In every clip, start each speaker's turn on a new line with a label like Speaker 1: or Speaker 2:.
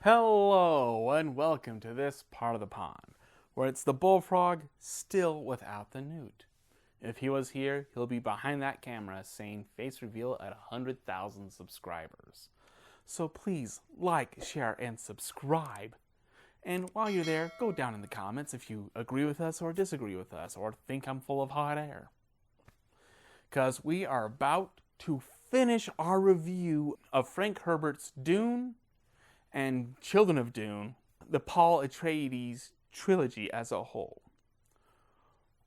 Speaker 1: Hello and welcome to this part of the pond, where it's the Bullfrog still without the newt. If he was here, he'll be behind that camera saying face reveal at 100,000 subscribers. So please like, share, and subscribe. And while you're there, go down in the comments if you agree with us or disagree with us or think I'm full of hot air. Because we are about to finish our review of Frank Herbert's Dune and Children of Dune, the Paul Atreides Trilogy as a whole.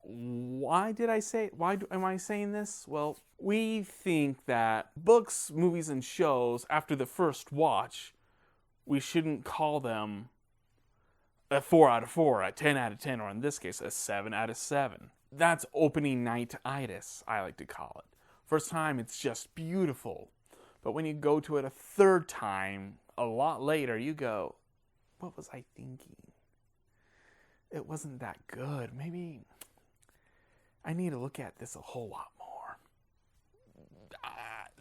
Speaker 1: Why am I saying this? Well, we think that books, movies, and shows, after the first watch, we shouldn't call them a 4 out of 4, a 10 out of 10, or in this case, a 7 out of 7. That's opening night-itis, I like to call it. First time, it's just beautiful. But when you go to it a third time, a lot later, you go, what was I thinking? It wasn't that good. Maybe I need to look at this a whole lot more.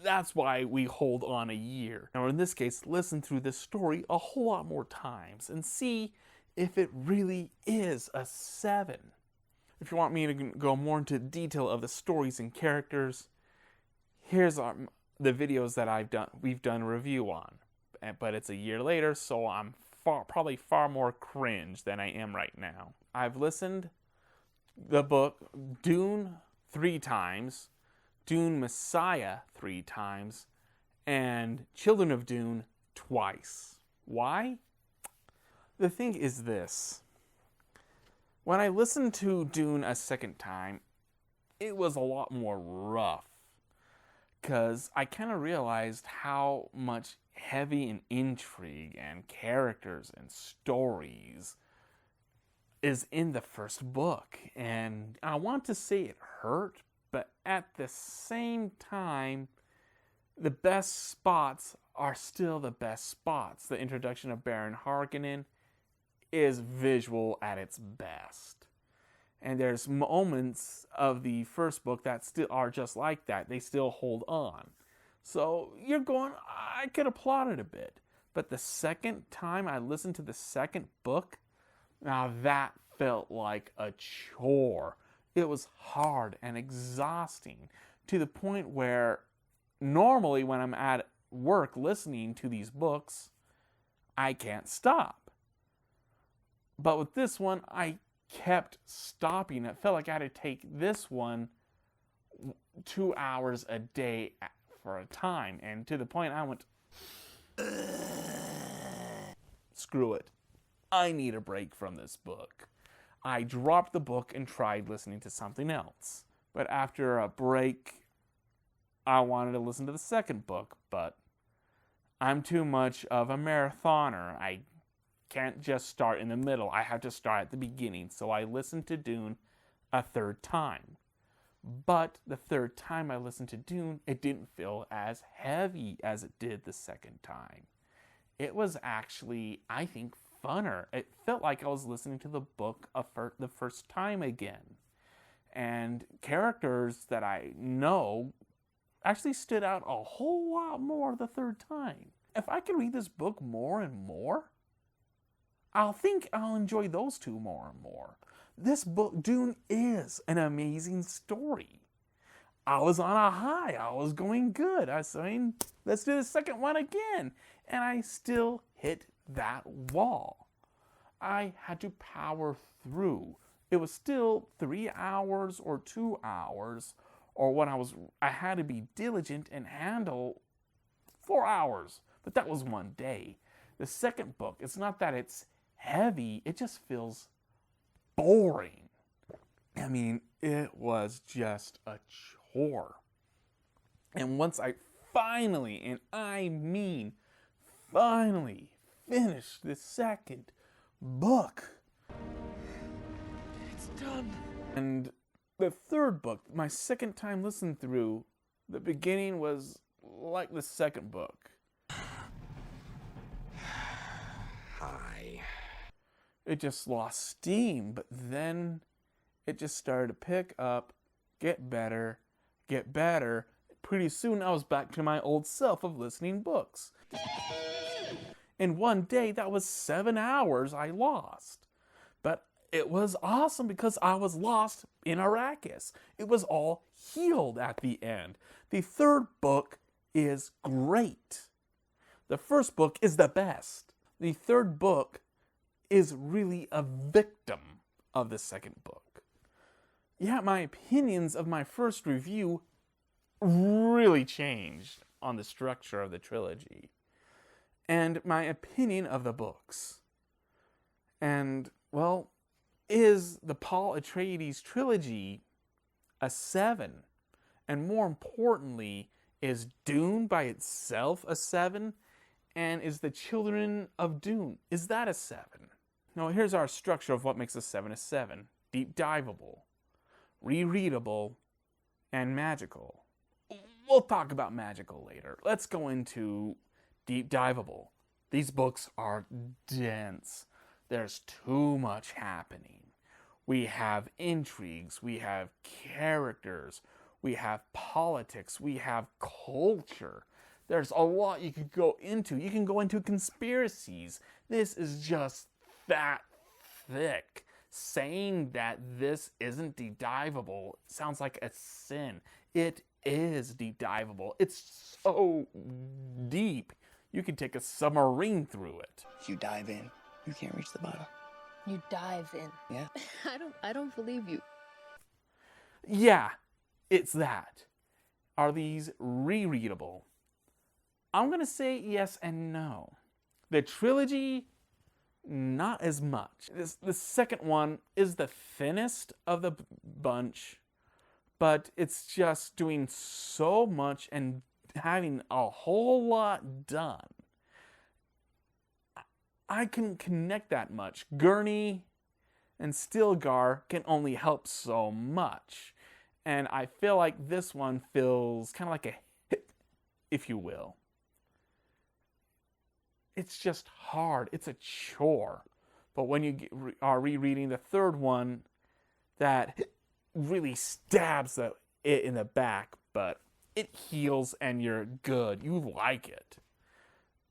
Speaker 1: That's why we hold on a year. Or in this case, listen through this story a whole lot more times and see if it really is a 7. If you want me to go more into detail of the stories and characters, here's the videos that we've done a review on. But it's a year later, so I'm probably far more cringe than I am right now. I've listened the book Dune 3 times, Dune Messiah 3 times, and Children of Dune twice. Why? The thing is this. When I listened to Dune a second time, it was a lot more rough. Because I kind of realized how much heavy in intrigue and characters and stories is in the first book. And I want to say it hurt, but at the same time, the best spots are still the best spots. The introduction of Baron Harkonnen is visual at its best. And there's moments of the first book that still are just like that. They still hold on. So you're going, I could applaud it a bit. But the second time I listened to the second book, now that felt like a chore. It was hard and exhausting to the point where normally when I'm at work listening to these books, I can't stop. But with this one, I kept stopping. It felt like I had to take this one 2 hours a day for a time. And to the point I went, screw it. I need a break from this book. I dropped the book and tried listening to something else. But after a break, I wanted to listen to the second book. But I'm too much of a marathoner. I can't just start in the middle. I have to start at the beginning. So I listened to Dune a third time. But the third time I listened to Dune, it didn't feel as heavy as it did the second time. It was actually, I think, funner. It felt like I was listening to the book the first time again. And characters that I know actually stood out a whole lot more the third time. If I can read this book more and more, I'll enjoy those two more and more. This book, Dune, is an amazing story. I was on a high. I was going good. I was saying, let's do the second one again. And I still hit that wall. I had to power through. It was still 3 hours or 2 hours, or when I had to be diligent and handle 4 hours. But that was one day. The second book, it's not that it's heavy, it just feels boring. I mean, it was just a chore. And once I finally, and I mean finally, finished the second book, it's done. And the third book, my second time listening through, the beginning was like the second book.
Speaker 2: Hi.
Speaker 1: It just lost steam, but then it just started to pick up, get better. Pretty soon I was back to my old self of listening books. In one day, that was 7 hours I lost. But it was awesome because I was lost in Arrakis. It was all healed at the end. The third book is great. The first book is the best. The third book is really a victim of the second book. Yeah, my opinions of my first review really changed on the structure of the trilogy and my opinion of the books. And, well, is the Paul Atreides Trilogy a 7? And more importantly, is Dune by itself a 7? And is the Children of Dune, is that a 7? Now, here's our structure of what makes a 7 a 7. Deep diveable, rereadable, and magical. We'll talk about magical later. Let's go into deep diveable. These books are dense. There's too much happening. We have intrigues, we have characters, we have politics, we have culture. There's a lot you could go into. You can go into conspiracies. This is just that thick. Saying that this isn't deep diveable sounds like a sin. It is deep diveable. It's so deep. You can take a submarine through it.
Speaker 3: If you dive in, you can't reach the bottom.
Speaker 4: You dive in.
Speaker 3: Yeah.
Speaker 4: I don't believe you.
Speaker 1: Yeah, it's that. Are these rereadable? I'm going to say yes and no. The trilogy, not as much. The second one is the thinnest of the bunch, but it's just doing so much and having a whole lot done. I couldn't connect that much. Gurney and Stilgar can only help so much. And I feel like this one feels kind of like a hit, if you will. It's just hard. It's a chore. But when you are rereading the third one, that really stabs it in the back, but it heals and you're good. You like it.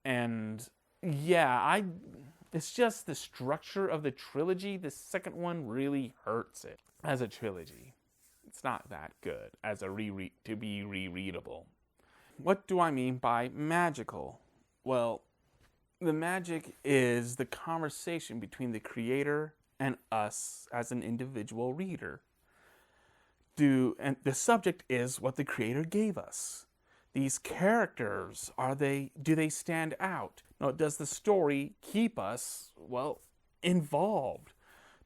Speaker 1: And yeah, it's just the structure of the trilogy. The second one really hurts it as a trilogy. It's not that good as to be rereadable. What do I mean by magical? Well, the magic is the conversation between the creator and us as an individual reader. And the subject is what the creator gave us. These characters, do they stand out? No, does the story keep us, well, involved?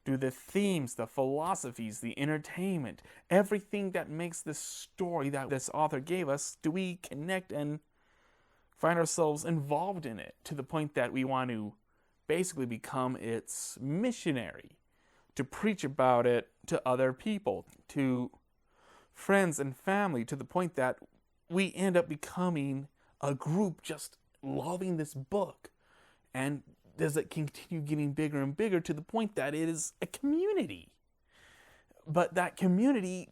Speaker 1: Do the themes, the philosophies, the entertainment, everything that makes this story that this author gave us, do we connect and find ourselves involved in it to the point that we want to basically become its missionary, to preach about it to other people, to friends and family, to the point that we end up becoming a group just loving this book? And does it continue getting bigger and bigger to the point that it is a community? But that community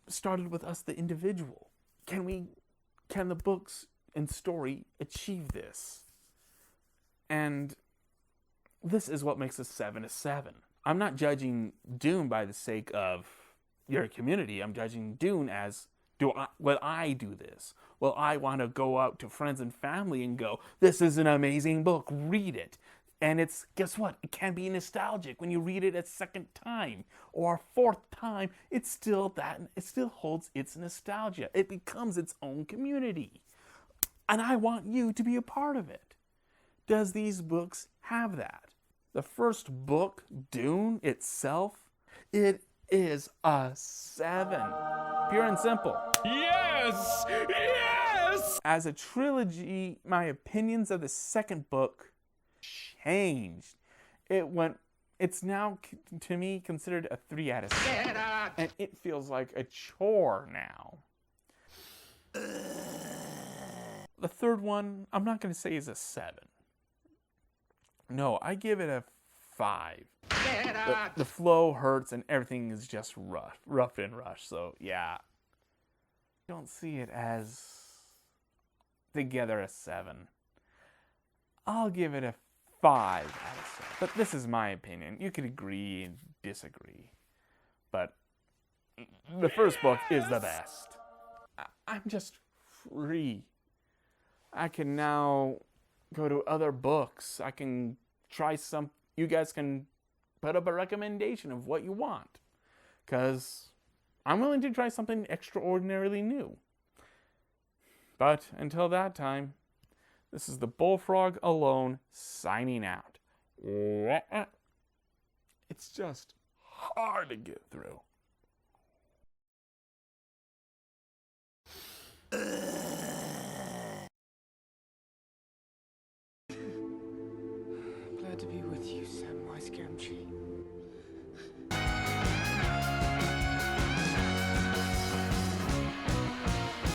Speaker 1: started with us, the individual. Can the books and story achieve this? And this is what makes a 7 a 7. I'm not judging Dune by the sake of your community. I'm judging Dune as, will I do this? Will I want to go out to friends and family and go, this is an amazing book, read it. And guess what? It can be nostalgic when you read it a second time or a fourth time. It still holds its nostalgia. It becomes its own community. And I want you to be a part of it. Does these books have that? The first book, Dune itself, it is a 7. Pure and simple.
Speaker 2: Yes! Yes!
Speaker 1: As a trilogy, my opinions of the second book changed. It's now, to me, considered a 3 out of 7. And it feels like a chore now. The third one, I'm not going to say is a 7. No, I give it a 5. The flow hurts and everything is just rough and rushed. So yeah, I don't see it as together a 7. I'll give it a 5 out of 7. But this is my opinion. You could agree and disagree. But the first book is the best. I'm just free. I can now go to other books. I can try some. You guys can put up a recommendation of what you want. Because I'm willing to try something extraordinarily new. But until that time, this is the Bullfrog alone signing out. It's just hard to get through.